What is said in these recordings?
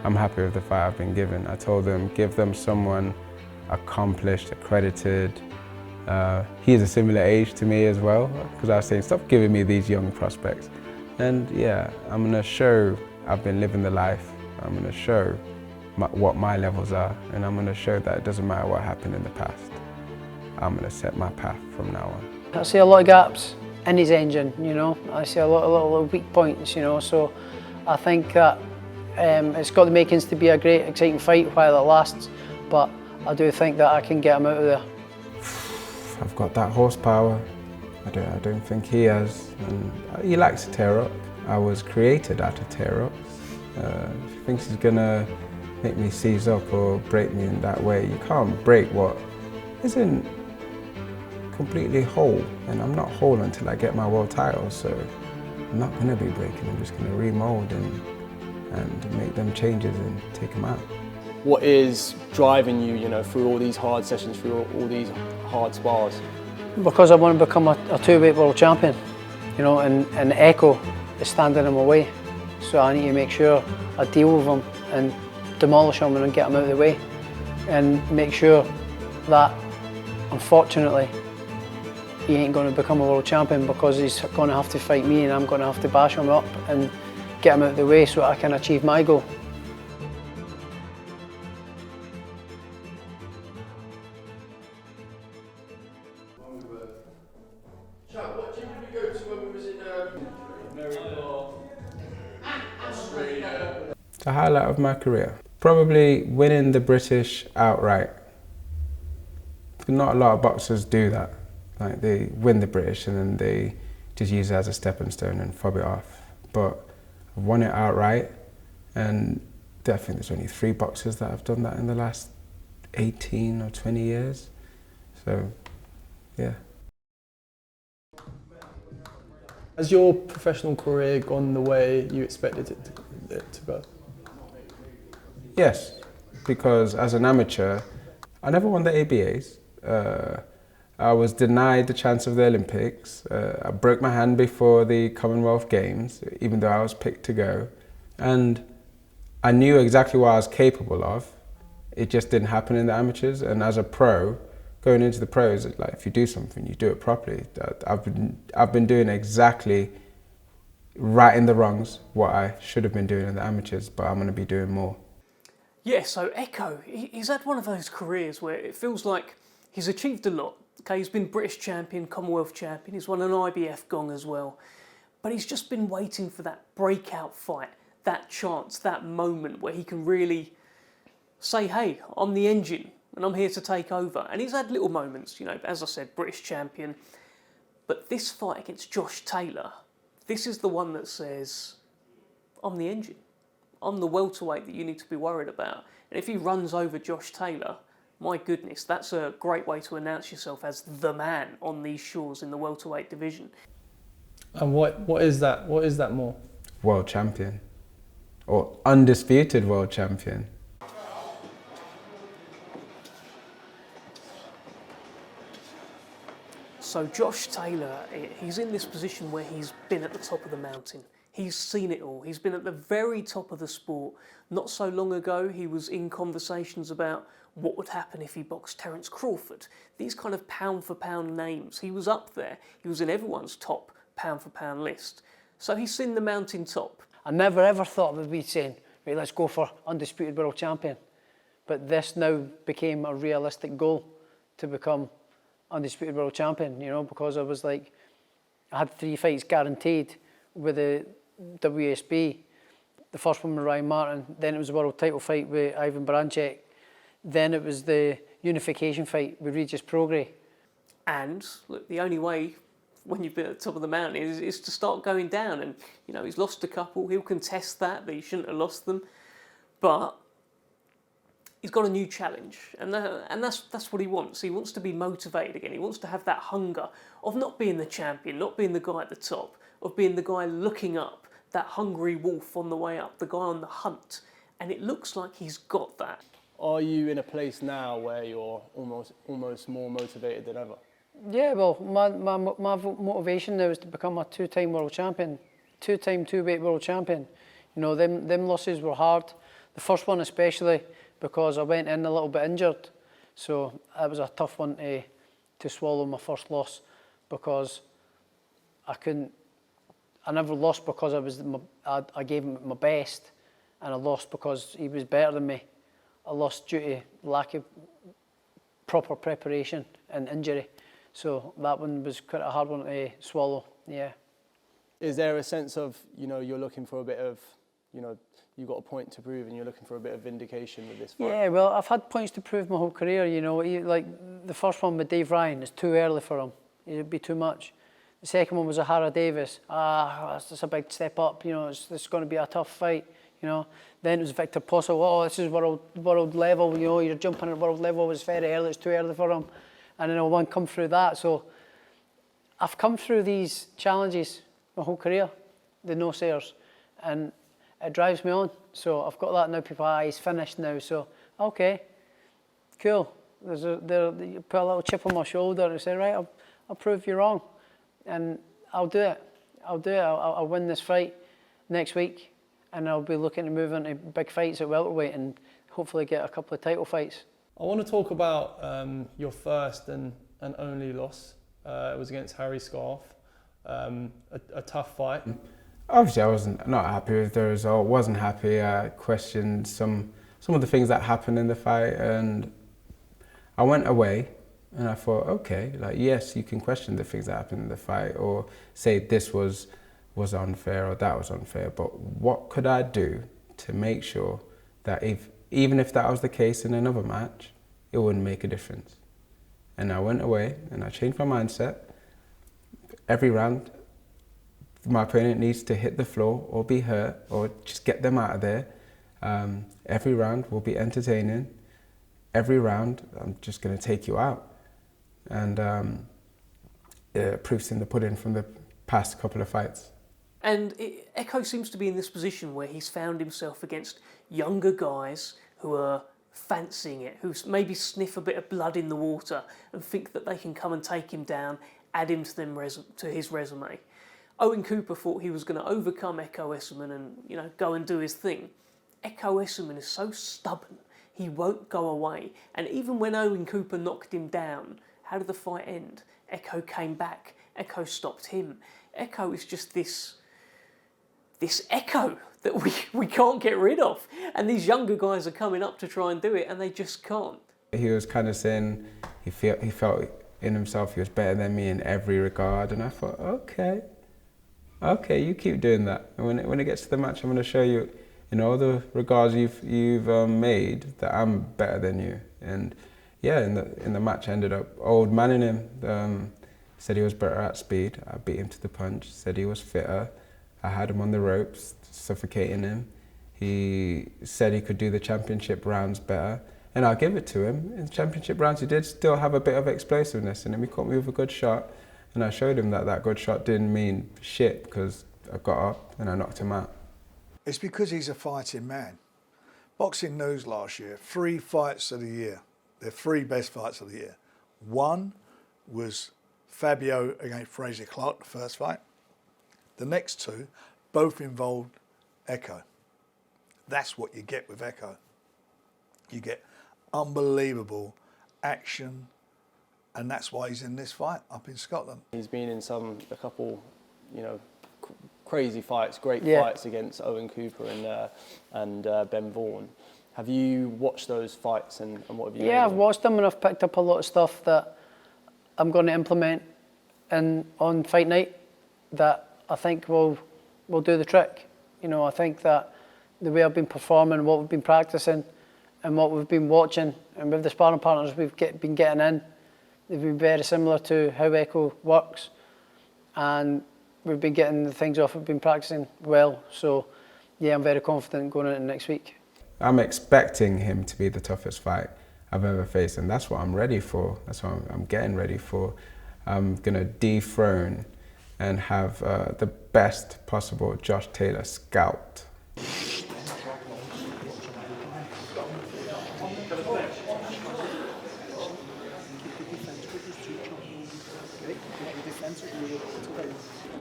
I'm happy with the fight I've been given. I told them, give them someone accomplished, accredited. He's a similar age to me as well, because I was saying, stop giving me these young prospects. And yeah, I'm going to show I've been living the life. I'm going to show what my levels are, and I'm going to show that it doesn't matter what happened in the past. I'm going to set my path from now on. I see a lot of gaps in his engine, you know. I see a lot of little weak points, you know, so I think that it's got the makings to be a great, exciting fight while it lasts, but I do think that I can get him out of there. I've got that horsepower. I don't think he has. And he likes to tear up. I was created out of tear-ups. If he thinks he's gonna make me seize up or break me in that way, you can't break what isn't completely whole. And I'm not whole until I get my world title, so I'm not gonna be breaking. I'm just gonna remold and make them changes and take them out. What is driving you, through all these hard sessions, through all these hard spars? Because I want to become a two-weight world champion, you know, and Ekow is standing in my way. So I need to make sure I deal with him and demolish him and get him out of the way. And make sure that, unfortunately, he ain't going to become a world champion, because he's going to have to fight me and I'm going to have to bash him up and get him out of the way so I can achieve my goal. What gym did we go to when we was in Australia? The highlight of my career? Probably winning the British outright. Not a lot of boxers do that. Like, they win the British and then they just use it as a stepping stone and fob it off. But I've won it outright, and I think there's only 3 boxers that have done that in the last 18 or 20 years. So, yeah. Has your professional career gone the way you expected it to go? Yes, because as an amateur, I never won the ABAs. I was denied the chance of the Olympics. I broke my hand before the Commonwealth Games, even though I was picked to go. And I knew exactly what I was capable of. It just didn't happen in the amateurs. And as a pro, going into the pros, like, if you do something, you do it properly. I've been doing exactly right in the wrongs what I should have been doing in the amateurs, but I'm going to be doing more. Yeah, so Ekow, he's had one of those careers where it feels like he's achieved a lot. Okay, he's been British champion, Commonwealth champion, he's won an IBF gong as well. But he's just been waiting for that breakout fight, that chance, that moment where he can really say, hey, I'm the engine and I'm here to take over. And he's had little moments, as I said, British champion. But this fight against Josh Taylor, this is the one that says, I'm the engine. I'm the welterweight that you need to be worried about. And if he runs over Josh Taylor, my goodness, that's a great way to announce yourself as the man on these shores in the welterweight division. And what is that? What is that more? World champion, or undisputed world champion. So Josh Taylor, he's in this position where he's been at the top of the mountain. He's seen it all. He's been at the very top of the sport. Not so long ago, he was in conversations about what would happen if he boxed Terence Crawford. These kind of pound-for-pound names. He was up there. He was in everyone's top pound-for-pound list. So he's seen the mountain top. I never ever thought we'd be saying, right, let's go for undisputed world champion. But this now became a realistic goal to become undisputed world champion, because I was like, I had 3 fights guaranteed with the WSB. The first one with Ryan Martin, then it was a world title fight with Ivan Barancek, then it was the unification fight with Regis Prograis. And look, the only way when you've been at the top of the mountain is to start going down. And he's lost a couple. He'll contest that he shouldn't have lost them, but he's got a new challenge, and that's what he wants. He wants to be motivated again. He wants to have that hunger of not being the champion, not being the guy at the top, of being the guy looking up, that hungry wolf on the way up, the guy on the hunt. And it looks like he's got that. Are you in a place now where you're almost more motivated than ever? Yeah, well, my motivation now is to become a 2-time world champion, 2-time 2-weight world champion. Them losses were hard. The first one especially, because I went in a little bit injured, so it was a tough one to swallow, my first loss, because I never lost because I gave him my best, and I lost because he was better than me. I lost due to lack of proper preparation and injury. So that one was quite a hard one to swallow, yeah. Is there a sense of, you're looking for a bit of, you've got a point to prove and you're looking for a bit of vindication with this fight? Yeah, well, I've had points to prove my whole career, like the first one with Dave Ryan, it's too early for him. It'd be too much. The second one was a Hara Davis. That's a big step up, it's going to be a tough fight, Then it was Victor Posso. This is world level, you're jumping at world level. It's very early, it's too early for him. And then I want to come through that. So I've come through these challenges my whole career, the no-sayers, and it drives me on. So I've got that now. People, he's finished now. So, okay, cool. You put a little chip on my shoulder and say, right, I'll prove you wrong. And I'll do it. I'll win this fight next week, and I'll be looking to move into big fights at welterweight and hopefully get a couple of title fights. I want to talk about your first and only loss. It was against Harry Scarf. A tough fight. Obviously, I wasn't not happy with the result. Wasn't happy. I questioned some of the things that happened in the fight, and I went away and I thought, okay, yes, you can question the things that happened in the fight, or say this was unfair or that was unfair. But what could I do to make sure that even if that was the case in another match, it wouldn't make a difference? And I went away and I changed my mindset. Every round, my opponent needs to hit the floor or be hurt or just get them out of there. Every round will be entertaining. Every round, I'm just going to take you out. And proof's in the pudding from the past couple of fights. And Ekow seems to be in this position where he's found himself against younger guys who are fancying it, who maybe sniff a bit of blood in the water and think that they can come and take him down, add him to his resume. Owen Cooper thought he was going to overcome Ekow Essuman and go and do his thing. Ekow Essuman is so stubborn, he won't go away. And even when Owen Cooper knocked him down, how did the fight end? Ekow came back. Ekow stopped him. Ekow is just this Ekow that we can't get rid of. And these younger guys are coming up to try and do it, and they just can't. He was kind of saying he felt in himself he was better than me in every regard, and I thought, okay, you keep doing that. And when it gets to the match, I'm going to show you, in all the regards you've made, that I'm better than you. And yeah, in the match, I ended up old manning him. Said he was better at speed. I beat him to the punch. Said he was fitter. I had him on the ropes, suffocating him. He said he could do the championship rounds better, and I'll give it to him. In the championship rounds, he did still have a bit of explosiveness, and then he caught me with a good shot, and I showed him that good shot didn't mean shit because I got up and I knocked him out. It's because he's a fighting man. Boxing News last year, 3 fights of the year. They're 3 best fights of the year. One was Fabio against Fraser Clark, the first fight. The next 2 both involved Ekow. That's what you get with Ekow. You get unbelievable action, and that's why he's in this fight up in Scotland. He's been in a couple, crazy fights, great fights against Owen Cooper and Ben Vaughan. Have you watched those fights and what have you? Yeah, I've watched them and I've picked up a lot of stuff that I'm going to implement on fight night that I think will do the trick. I think that the way I've been performing, what we've been practicing, and what we've been watching, and with the sparring partners we've been getting in, they've been very similar to how Ekow works, and we've been getting the things off. We've been practicing well, so yeah, I'm very confident going into next week. I'm expecting him to be the toughest fight I've ever faced, and that's what I'm ready for. That's what I'm getting ready for. I'm gonna dethrone and have the best possible Josh Taylor scout.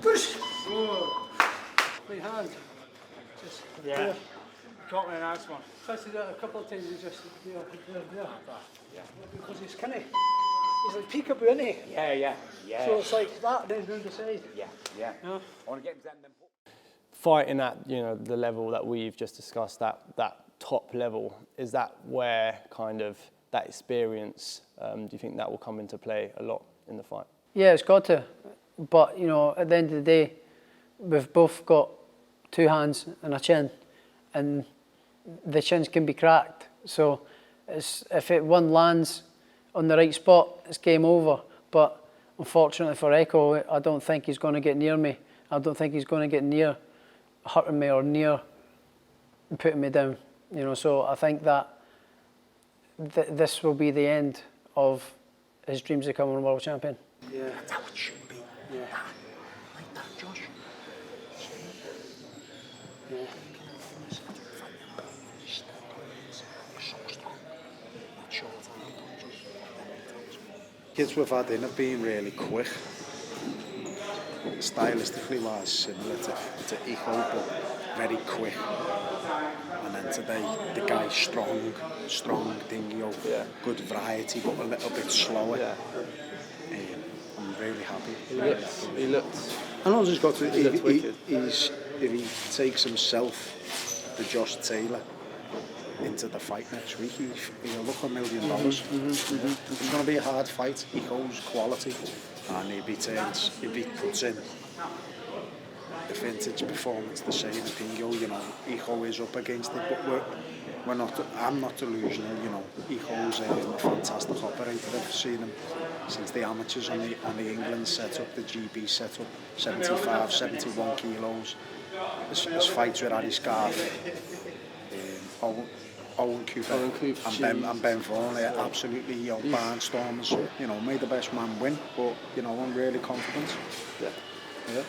Push! Right hand. Just Got me a nice one. Tried to do it a couple of times and just, yeah. Because he's kind of, he's like peekaboo, isn't he? Yeah. So it's like that, then round the side. Yeah. Yeah. I want to get them. Fighting at the level that we've just discussed, that top level, is that where kind of that experience? Do you think that will come into play a lot in the fight? Yeah, it's got to. But at the end of the day, we've both got two hands and a chin, and the chins can be cracked. So if one lands on the right spot, it's game over. But unfortunately for Ekow, I don't think he's going to get near me. I don't think he's going to get near hurting me or near putting me down. So I think that this will be the end of his dreams of becoming world champion. Yeah. That's how it should be. Yeah. Like that, Josh. Yeah. Kids we've had in have been really quick. Stylistically wise, similar to Ekow, but very quick. And then today, the guy's strong, dingy, good variety, but a little bit slower. Yeah. I'm really happy. He looked. And also he's got to, wicked. if he takes himself, the Josh Taylor, into the fight next week, he'll look $1 million. It's going to be a hard fight. Ekow's quality, and if he puts in the vintage performance the same as Dingo, Ekow is up against it, but we're not. I'm not delusional, Ekow's a fantastic operator. I've seen him since the amateurs on the England setup, the GB setup, 75, 71 kilos. His fights with Harry Scarf, Owen Cooper and Ben Vaughan, they're absolutely barnstormers. May the best man win, but I'm really confident. Yeah.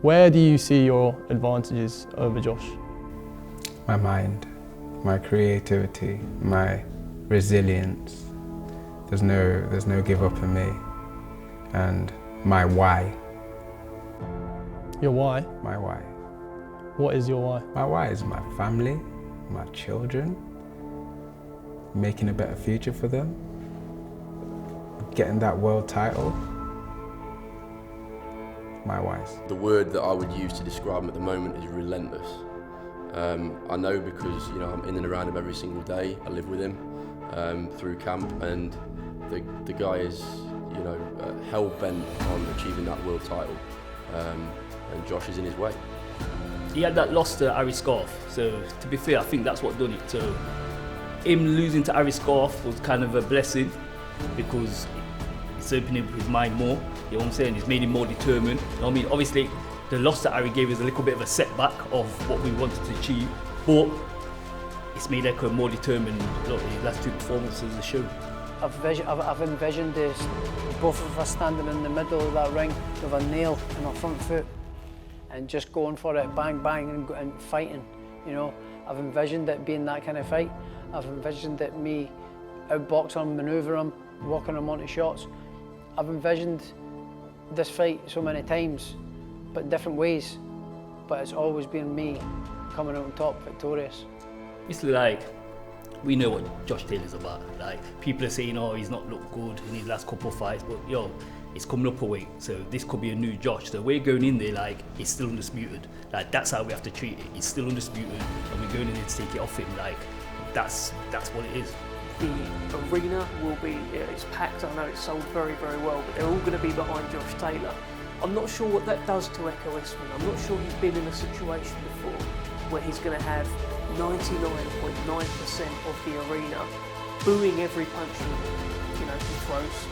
Where do you see your advantages over Josh? My mind, my creativity, my resilience. There's no give up in me, and my why. Your why? My why. What is your why? My why is my family, my children, making a better future for them, getting that world title. My whys. The word that I would use to describe him at the moment is relentless. I know because I'm in and around him every single day. I live with him through camp, and the guy is hell bent on achieving that world title. And Josh is in his way. He had that loss to Harry Scarf, so to be fair, I think that's what done it. So him losing to Harry Scarf was kind of a blessing because it's opening his mind more. You know what I'm saying? It's made him more determined. You know what I mean? Obviously, the loss that Harry gave us a little bit of a setback of what we wanted to achieve, but it's made Ekow more determined. Look, his last two performances of the show. I've envisioned this, both of us standing in the middle of that ring with a nail in our front foot and just going for it, bang, bang, and fighting. I've envisioned it being that kind of fight. I've envisioned it me outbox him, manoeuvre him, walking him onto shots. I've envisioned this fight so many times, but different ways. But it's always been me coming out on top, victorious. It's like, we know what Josh Taylor's about. Like, people are saying, oh, he's not looked good in his last couple of fights, but it's coming up a weight, so this could be a new Josh. So we're going in there like, it's still undisputed. Like, that's how we have to treat it. It's still undisputed, and we're going in there to take it off him. Like, that's what it is. The arena will be, it's packed, I know it's sold very, very well, but they're all going to be behind Josh Taylor. I'm not sure what that does to Ekow Essuman. I'm not sure he's been in a situation before where he's going to have 99.9% of the arena booing every punch he throws.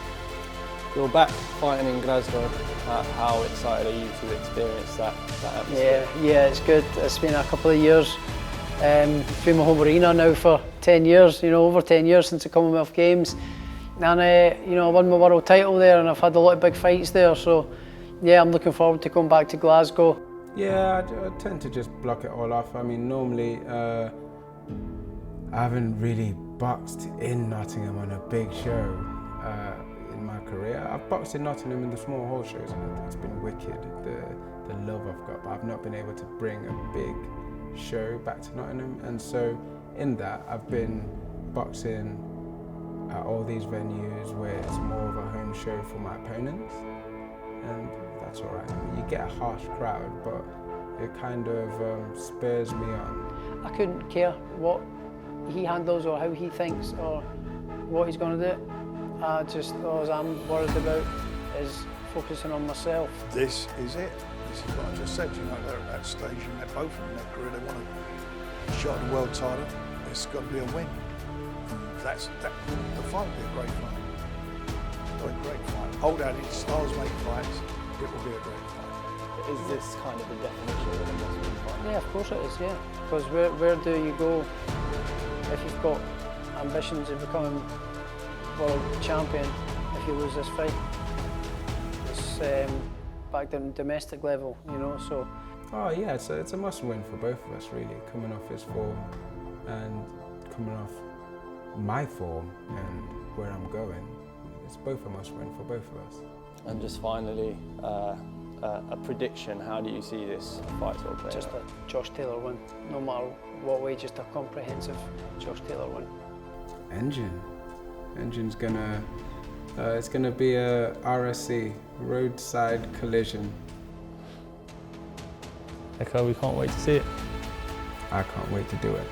You're back fighting in Glasgow. How excited are you to experience that atmosphere? Yeah, it's good. It's been a couple of years. It's been my home arena now for 10 years, over 10 years since the Commonwealth Games. And I won my world title there, and I've had a lot of big fights there. So yeah, I'm looking forward to going back to Glasgow. Yeah, I tend to just block it all off. I mean, normally I haven't really boxed in Nottingham on a big show in my career. I've boxed in Nottingham in the small hall shows and it's been wicked, the love I've got, but I've not been able to bring a big show back to Nottingham. And so in that, I've been boxing at all these venues where it's more of a home show for my opponents, and that's all right. I mean, you get a harsh crowd, but it kind of spurs me on. I couldn't care what he handles or how he thinks or what he's going to do. All I'm worried about is focusing on myself. This is it. This is what I just said. You know, they're at that stage in their both in their career. They want a shot at the world title. It's got to be a win. And the fight will be a great fight. A great fight. Old adage, styles make fights. It will be a great fight. Is this kind of the definition of a must-win fight? Yeah, of course it is, yeah. Because where do you go if you've got ambitions of becoming world champion if you lose this fight? It's back to domestic level, you know, so. Oh yeah, it's a must-win for both of us really, coming off his form and coming off my form and where I'm going. It's both a must-win for both of us. And just finally, a prediction, how do you see this fight sort of playing Just out? a Josh Taylor win, no matter what way, just a comprehensive Josh Taylor win. Engine's gonna, it's gonna be a RSC, roadside collision. Ekow, we can't wait to see it. I can't wait to do it.